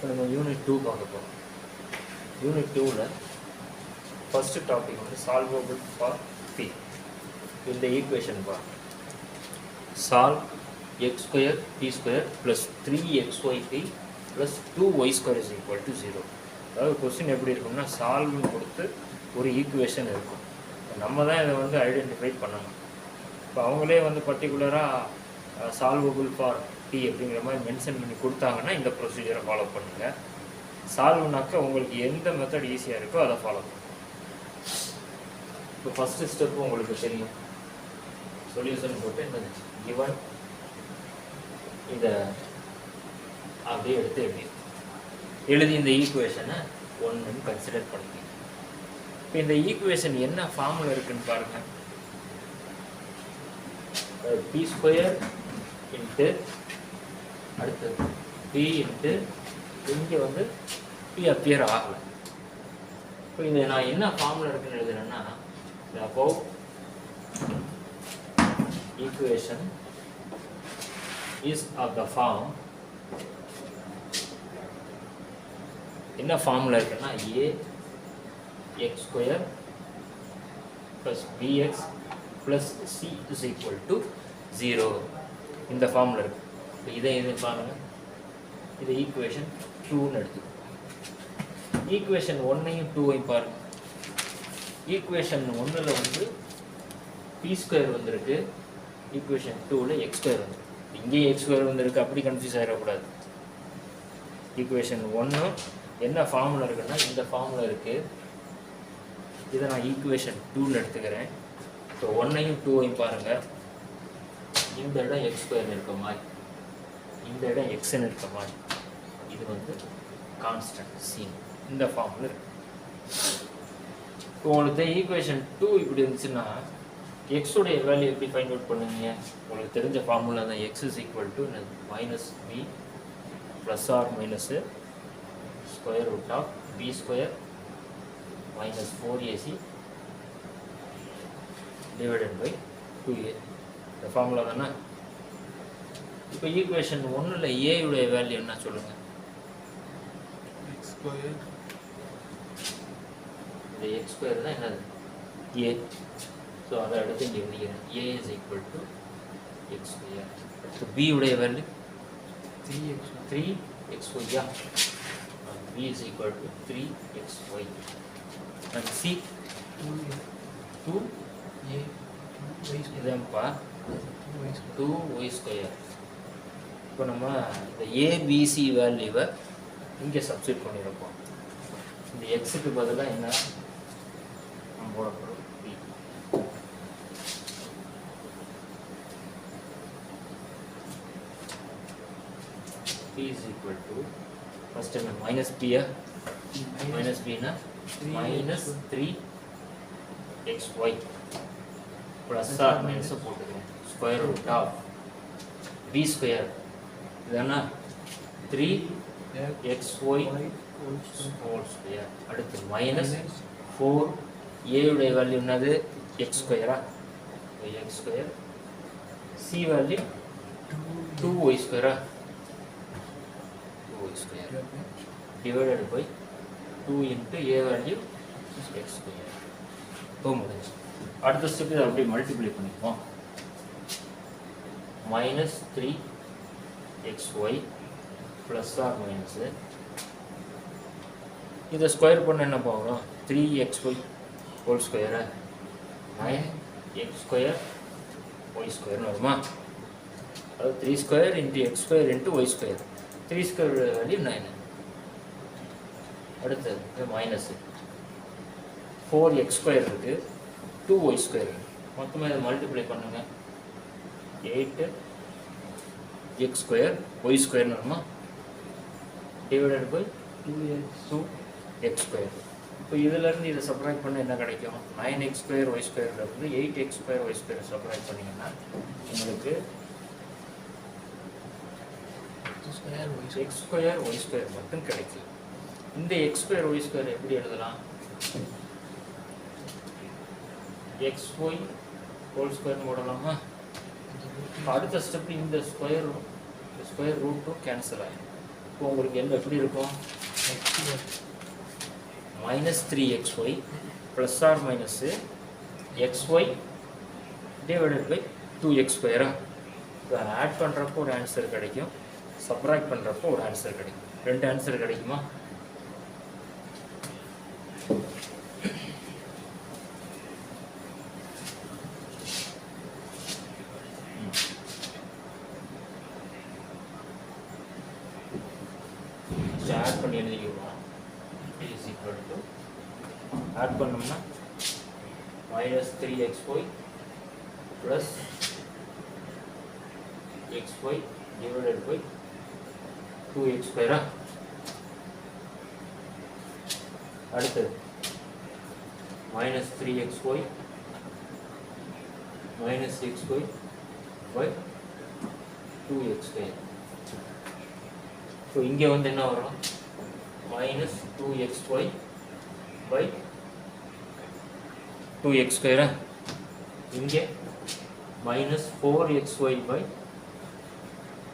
இப்போ நம்ம யூனிட் 2 பார்க்க போகிறோம். யூனிட் 2ல் ஃபஸ்ட்டு டாபிக் வந்து சால்வபிள் ஃபார் பி. இந்த ஈக்குவேஷன் பாருங்க. Solve x square p square plus 3xyp plus 2y² is equal to 0. அதாவது கொஸ்டின் எப்படி இருக்கும்னா, சால்வ்னு கொடுத்து ஒரு ஈக்குவேஷன் இருக்கும். நம்ம தான் இதை வந்து ஐடென்டிஃபை பண்ணணும். இப்போ அவங்களே வந்து பர்டிகுலராக சால்வபிள் ஃபார் பி அப்படிங்கிற மாதிரி மென்ஷன் பண்ணி கொடுத்தாங்கன்னா இந்த ப்ரொசீஜரை ஃபாலோ பண்ணுங்கள். சால்வ்னாக்க உங்களுக்கு எந்த மெத்தட் ஈஸியாக இருக்கோ அதை ஃபாலோ பண்ணுங்கள். இப்போ ஃபஸ்ட்டு ஸ்டெப்பு உங்களுக்கு தெரியும். சொல்யூஷன் போட்டு இந்த கிவன் இதை அப்படியே எடுத்து எழுதி இந்த ஈக்குவேஷனை ஒன்றுன்னு கன்சிடர் பண்ணிக்கணும். இப்போ இந்த ஈக்குவேஷன் என்ன ஃபார்மில் இருக்குன்னு பாருங்கள். பி ஸ்கொயர் இன்ட்டு அடுத்தது பி இன்ட்டு இங்கே வந்து பி அப்பியர் ஆகலை. இப்போ இதை நான் என்ன ஃபார்மில் இருக்குன்னு எழுதுனேன்னா, above equation is of the form, என்ன ஃபார்முலா இருக்குன்னா a x square plus bx plus c is equal to 0. இந்த ஃபார்முலா இருக்கு. இப்போ இதை பாருங்கள். இது ஈக்குவேஷன் 2ன்னு எடுத்து ஈக்குவேஷன் 1ஐயும் 2ஐயும் பாருங்கள். ஈக்குவேஷன் 1ல் வந்து பி ஸ்கொயர் வந்திருக்கு, ஈக்குவேஷன் 2ல் எக்ஸ் ஸ்கொயர் வந்துருக்கு. இங்கேயும் எக்ஸ் ஸ்கொயர் வந்திருக்கு, அப்படி கன்ஃபியூஸ் ஆகிடக்கூடாது. ஈக்குவேஷன் 1 என்ன ஃபார்முலா இருக்குன்னா இந்த ஃபார்முலா இருக்குது. இதை நான் ஈக்குவேஷன் 2ல் எடுத்துக்கிறேன். ஸோ 1ஐயும் 2ஐயும் பாருங்கள். இந்த இடம் எக்ஸ் ஸ்கொயர் இருக்க மாதிரி, இந்த இடம் எக்ஸ்ன்னு இருக்க மாதிரி, இது வந்து கான்ஸ்டன்ட் சீன். இந்த ஃபார்முலா இருக்கு. இப்போ உங்களுக்கு ஈக்குவேஷன் 2 இப்படி இருந்துச்சுன்னா எக்ஸோடைய வேல்யூ எப்படி ஃபைண்ட் அவுட் பண்ணுவீங்க? உங்களுக்கு தெரிஞ்ச ஃபார்முலா தான். X is equal to minus b plus or minus square root of b square minus 4ac divided by 2a. இந்த ஃபார்முலா தானே. இப்போ ஈக்குவேஷன் 1ல் ஏயுடைய வேல்யூ என்ன சொல்லுங்கள்? X square. இந்த எக்ஸ் ஸ்கொயர் தான் என்னது? ஏ. ஸோ அதை அடுத்து இங்கே எழுதிக்கிறேன். A is equal to x square. அடுத்து பி உடைய value 3xy. B is equal to 3xy. And C 2a. இதுப்பா 2y ஸ்கொயர். இப்போ நம்ம இந்த ஏபிசி வேல்யூவை இங்கே சப்ஸ்டிட் பண்ணியிருப்போம். இந்த எக்ஸுக்கு பதிலாக என்ன நம்ம போடப்படும்? P is equal to first என்ன minus P minus B னா minus 3xy plus or minus போட்டுக்கிறேன். square root of B square இதுனா 3xy whole square. அடுத்து minus 4a உடைய வேல்யூ என்னது? x ஸ்கொயரா? x square. c value 2y ஸ்கொயரா? square divided by 2 into a value x square. இப்போ முடிஞ்சு. அடுத்த step இதை அப்படியே மல்டிப்ளை பண்ணிப்போம். Minus 3xy plus or minus இதை ஸ்கொயர் பண்ண என்ன போகிறோம்? 3xy ஹோல் ஸ்கொயரை 9x ஸ்கொயர் ஒய் ஸ்கொயர்னு வருமா? அது 3 square into x square into y square. 3 square value 9. அடுத்தது மைனஸு 4x ஸ்கொயர் இருக்குது, 2y ஸ்கொயர் இருக்குது. மொத்தமாக இதை மல்டிப்ளை பண்ணுங்கள். 8x ஸ்கொயர் ஒய் ஸ்கொயர்னு வருமா? Divided by 2x square. இப்போ இதிலேருந்து இதை சப்ராக்ட் பண்ண என்ன கிடைக்கும்? 9x ஸ்கொயர் ஒய் ஸ்கொயர்லேருந்து 8x square y square subtract பண்ணிங்கன்னா உங்களுக்கு எக்ஸ் ஸ்கொயர் ஒய் ஸ்கொயர் மட்டும் கிடைக்கும். இந்த எக்ஸ் ஸ்கொயர் ஒய் ஸ்கொயர் எப்படி எழுதலாம்? xy ஹோல் ஸ்கொயர்னு போடலாமா? அடுத்த ஸ்டெப் இந்த ஸ்கொயர் ரூட்டும் கேன்சல் ஆகிடும். இப்போ உங்களுக்கு என்ன எப்படி இருக்கும்? -3xy plus or minus xy divided by 2x². இப்போ ஆட் பண்ணுறப்போ ஒரு ஆன்சர் கிடைக்கும், சப்ராக்ட் பண்ணுறப்போ ஒரு ஆன்சர் கிடைக்கும். ரெண்டு ஆன்சர் கிடைக்குமா? ஆட் பண்ணி எழுதிக்கலாம். இஸ் ஈக்குவல் டு ஆட் பண்ணோம்னா -3xy plus xy divided by 2x². அடுத்தது -3xy xy by 2x². So இங்கே வந்து என்ன வரும்? -2xy by 2x². இங்கே -4xy by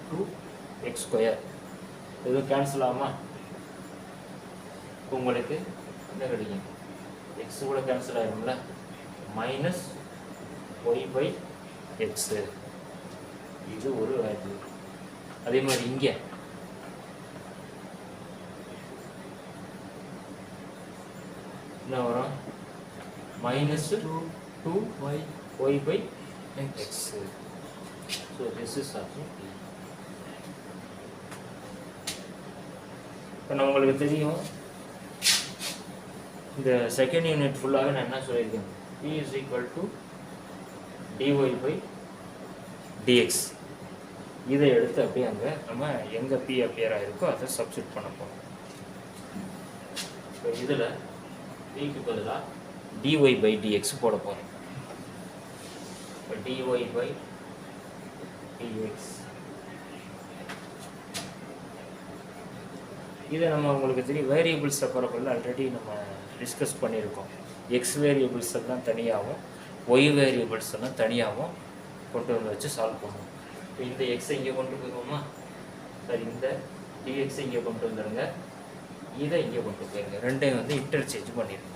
2x². இது கேன்சல் ஆகுமா? உங்களுக்கு என்ன கிடைக்கும்? எக்ஸ் கூட கேன்சல் ஆகிடும்ல, -y/x. இது ஒரு வேல்யூ. அதே மாதிரி இங்கே என்ன வரும்? -2y/x. So this is also P. இப்போ உங்களுக்கு தெரியும் இந்த செகண்ட் யூனிட் ஃபுல்லாகவே நான் என்ன சொல்லியிருக்கேன்? P is equal to dy/dx. இதை எடுத்து அப்படியே அங்கே நம்ம எங்கே P அப்பியர் ஆகிருக்கோ அதை சப்ஸ்டிட் பண்ண போகிறோம். இப்போ இதில் Pக்கு பதிலாக dy/dx போட போகிறோம். இப்போ dy/dx இதை நம்ம உங்களுக்கு தெரியும் வேரியபிள்ஸை பரப்பில் ஆல்ரெடி நம்ம டிஸ்கஸ் பண்ணியிருக்கோம். எக்ஸ் வேரியபிள்ஸ் எல்லாம் தனியாகவும் ஒய் வேரியபிள்ஸ் எல்லாம் தனியாகவும் கொண்டு வந்து வச்சு சால்வ் பண்ணுவோம். இப்போ இந்த எக்ஸை இங்கே கொண்டு போயிடுவோமா? சரி, இந்த டிஎக்ஸை இங்கே கொண்டு வந்துடுங்க, இதை இங்கே கொண்டு போயிருங்க. ரெண்டையும் வந்து இன்டர்சேஞ்ச் பண்ணிடுங்க.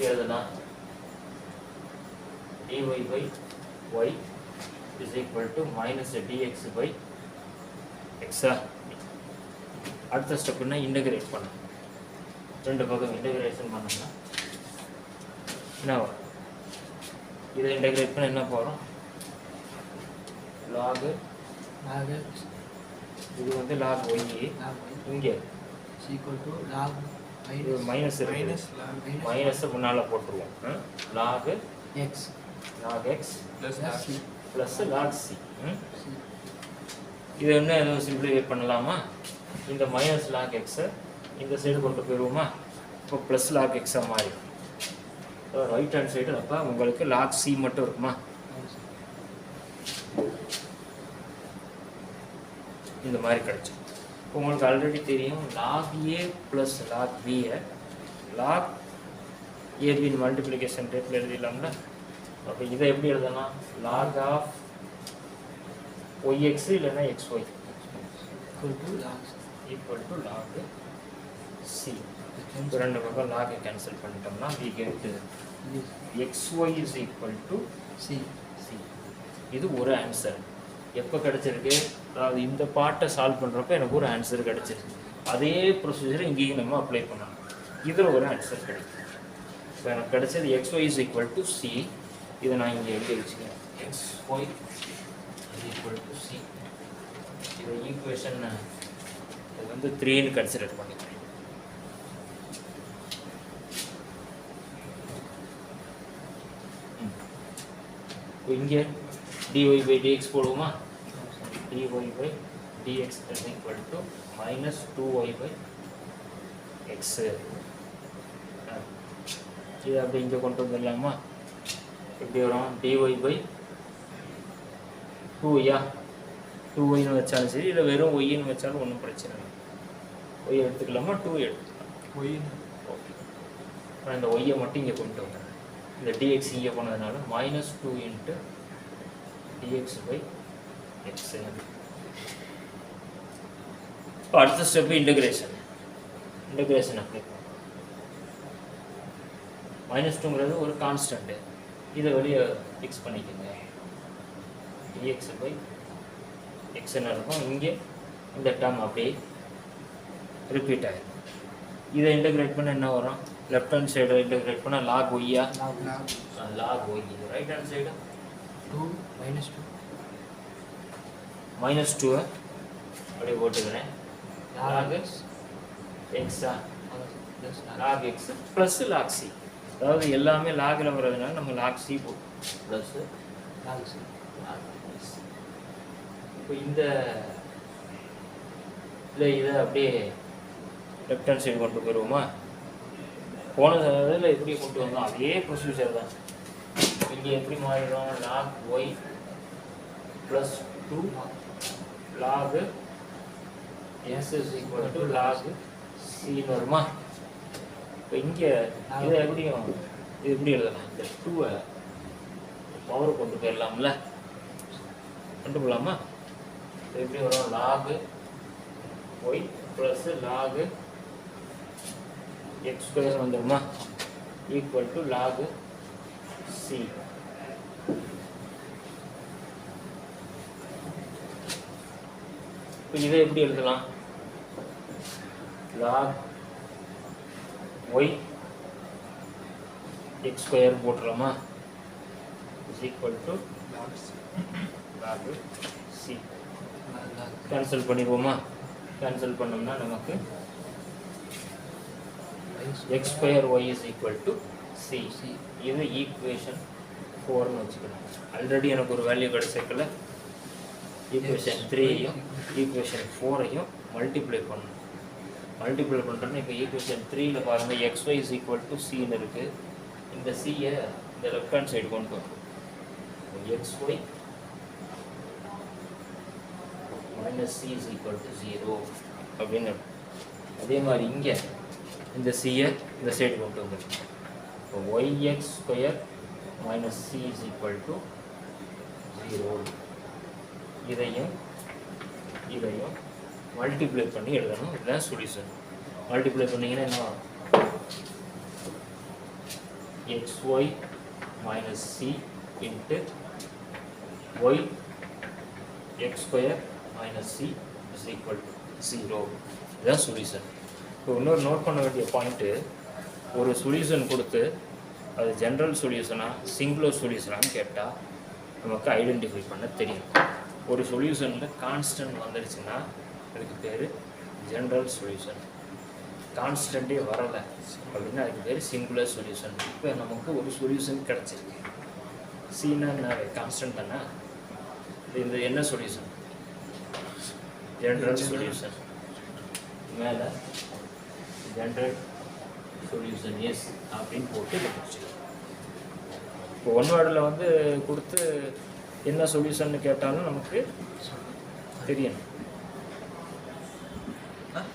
எழுதலாம் dy/y is equal to -dx/x. அடுத்த ஸ்டெப்னா இன்டகிரேட் பண்ணணும். ரெண்டு பக்கம் இன்டகிரேஷன் பண்ணோம்னா என்ன வரும்? இதை இன்டகிரேட் பண்ண என்ன போகிறோம்? log இது வந்து log y இங்கே இது மைனஸ் மைனஸை முன்னால் போட்டுருவோம். log x plus log c. இது என்ன எதுவும் சிம்பிளிஃபை பண்ணலாமா? இந்த மைனஸ் log எக்ஸை இந்த சைடு கொண்டு போயிடுவோமா? இப்போ ப்ளஸ் log எக்ஸாக மாறி ரைட் ஹேண்ட் சைடு அப்போ உங்களுக்கு log c மட்டும் இருக்குமா? இந்த மாதிரி கிடச்சி உங்களுக்கு ஆல்ரெடி தெரியும் log a plus log b-ஐ log ab multiplication ரேட்டில் எழுதிடலாம்ல. அப்போ இதை எப்படி எழுதலாம்? log ஆஃப் yx இல்லைன்னா xy equal to log c. ரெண்டு பக்கம் log கேன்சல் பண்ணிட்டோம்னா we get xy is equal to c. இது ஒரு ஆன்சர். எப்போ கிடச்சிருக்கு? அதாவது இந்த பார்ட்டை சால்வ் பண்ணுறப்ப எனக்கு ஒரு ஆன்சர் கிடச்சிருக்கு. அதே ப்ரொசீஜரை இங்கேயும் நம்ம அப்ளை பண்ணணும். இதில் ஒரு ஆன்சர் கிடைக்கும். இப்போ எனக்கு கிடச்சது xy is equal to c. இதை நான் இங்கே எழுதி வச்சுக்கிறேன். xy is equal to c. இதை ஈக்குவேஷன் இது வந்து 3ன்னு கன்சிடர் பண்ணிக்கிறேன். இங்கே dy/dx போடுவோமா? dy/dx is equal to -2y/x. இது அப்படி இங்கே கொண்டு வந்துடலாமா? எப்படி வரும்? dy/2y 2yன்னு வச்சாலும் சரி, இல்லை வெறும் ஒய்ன்னு வச்சாலும் ஒன்றும் பிரச்சனை இல்லை. ஒய் எடுத்துக்கலாமா? 2 எடுத்துக்கலாம். Y okay. நான் இந்த ஒய்யை மட்டும் இங்கே கொண்டு வந்துடுறேன். இந்த dx இங்கே போனதுனால -2 × dx/x. இப்போ அடுத்த ஸ்டெப்பு இன்டகிரேஷன் அப்ளை பண்ணும். -2ங்கிறது ஒரு கான்ஸ்டன்ட்டு, இதை வெளியே ஃபிக்ஸ் பண்ணிக்கோங்க. dx பை எக்ஸ்ன்னு இருக்கும். இங்கே இந்த டேர்ம் அப்படியே ரிப்பீட் ஆகிடும். இதை இன்டகிரேட் பண்ண என்ன வரும்? லெஃப்ட் ஹேண்ட் சைடு இன்டகிரேட் பண்ண log y log y. Right hand side 2 -2 அப்படியே போட்டுக்கிறேன். log x log x plus log c. அதாவது எல்லாமே லாகில் வர்றதுனால நம்ம log c போட்டோம் ப்ளஸ் log c. இப்போ இதை அப்படியே லெஃப்ட் ஹேண்ட் சைடு கொண்டு போயிடுவோமா? போன இதில் எப்படி கொண்டு வந்தோம் அதே ப்ரொசீஜர் தான். இங்கே எப்படி மாறிடும்? log y plus 2 log s is equal to log c வருமா? இப்போ இங்கே இதை எப்படியும் இது எப்படி எழுதலாம்? இந்த 2-ஐ பவர் கொண்டு போயிடலாம்ல, கொண்டு போகலாமா? எப்படி வரும்? log y plus log x square வந்துடுமா? Equal to log c. இப்போ இதை எப்படி எழுதலாம்? log y x ஸ்கொயர் போட்டுடலாமா? Is equal to log c. Cancel பண்ணிடுவோமா? கேன்சல் பண்ணோம்னா நமக்கு x square y is equal to c. இது ஈக்குவேஷன் 4ன்னு வச்சுக்கணும். ஆல்ரெடி எனக்கு ஒரு வேல்யூ கிடைச்சிருக்கல. ஈக்குவேஷன் 3ஐயும் ஈக்குவேஷன் 4ஐயும் மல்டிப்ளை பண்ணணும். மல்டிப்ளை பண்ணுறோன்னா இப்போ ஈக்குவேஷன் 3ல் பாருங்கள் xy இஸ் ஈக்குவல் டு cன்னு இருக்குது. இந்த சியை இந்த லெஃப்ட் ஹேண்ட் சைடு கொண்டு வரணும். xy minus c is equal to 0 அப்படின்னு. அதே மாதிரி இங்கே இந்த சியை இந்த சைடு கொண்டு வந்துடும். இப்போ yx square minus c is equal to 0. இதையும் மல்டிப்ளை பண்ணி எழுதணும். இதுதான் சொல்யூஷன். மல்டிப்ளை பண்ணிங்கன்னா என்ன வரும்? xy minus c into y x square minus c is equal to 0. இதுதான் சொல்யூஷன். இப்போ இன்னொரு நோட் பண்ண வேண்டிய பாயிண்ட்டு, ஒரு சொல்யூஷன் கொடுத்து அது ஜென்ரல் சொல்யூஷனா சிங்குலர் சொல்யூஷனான்னு கேட்டால் நமக்கு ஐடென்டிஃபை பண்ண தெரியும். ஒரு சொல்யூஷனில் கான்ஸ்டன்ட் வந்துடுச்சுன்னா அதுக்கு பேர் ஜென்ரல் சொல்யூஷன். கான்ஸ்டண்ட்டே வரலை அப்படின்னா அதுக்கு பேர் சிங்குலர் சொல்யூஷன். இப்போ நமக்கு ஒரு சொல்யூஷன் கிடச்சிருக்கு. சீனா கான்ஸ்டன்ட் தானே. இந்த என்ன சொல்யூஷன்? General solution. மேலே ஜென்ரல் சொல்யூஷன் எஸ் அப்படின்னு போட்டு இதை முடிச்சிடும். இப்போ ஒன் வேர்டில் வந்து கொடுத்து என்ன சொல்யூஷன் கேட்டாலும் நமக்கு தெரியணும்.